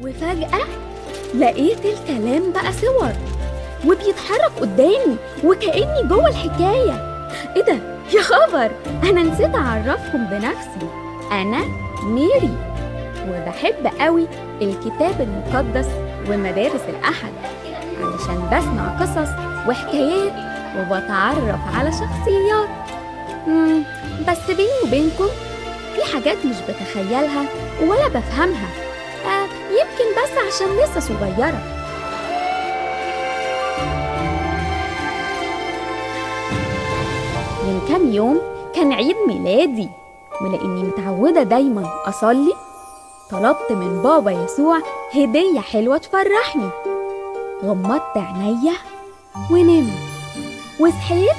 وفجأة لقيت الكلام بقى صور وبيتحرك قدامي وكأني جوه الحكاية. ايه ده يا خبر، انا نسيت اعرفكم بنفسي. انا ميري، وبحب قوي الكتاب المقدس ومدارس الأحد علشان بسمع قصص وحكايات وبتعرف على شخصيات. بس بيني وبينكم في حاجات مش بتخيلها ولا بفهمها، يمكن بس عشان لسه صغيرة. من كام يوم كان عيد ميلادي، ولأني متعودة دايما أصلي طلبت من بابا يسوع هدية حلوة تفرحني. غمضت عينيا ونمت، وصحيت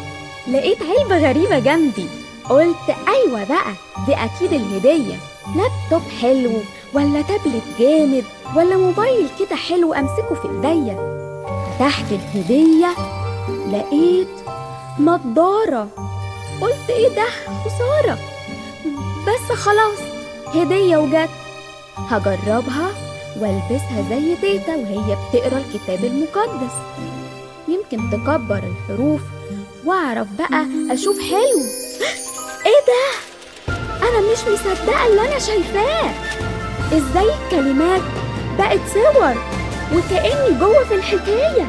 لقيت علبة غريبة جنبي. قلت أيوة بقى، دي أكيد الهدية، لابتوب حلو ولا تابلت جامد ولا موبايل كده حلو أمسكه في إيديا. فتحت الهدية لقيت نضارة. قلت إيه ده، خسارة، بس خلاص هدية وجت، هجربها والبسها زي تيتا وهي بتقرا الكتاب المقدس، يمكن تكبر الحروف واعرف بقى اشوف حلو. ايه ده، انا مش مصدقه اللي انا شايفاه. ازاي الكلمات بقت صور وكأني جوه في الحكايه.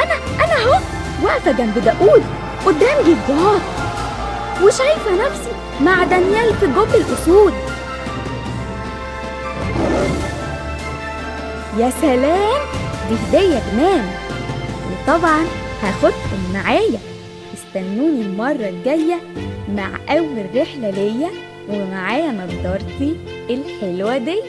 انا اهو واقفه جنب داود قدام جدات، وشايفه نفسي مع دانيال في جب الاسود. يا سلام، دي هدية جنان، وطبعا هاخدكم معايا. استنوني المرة الجاية مع أول رحلة ليا ومعايا نضارتي الحلوة دي.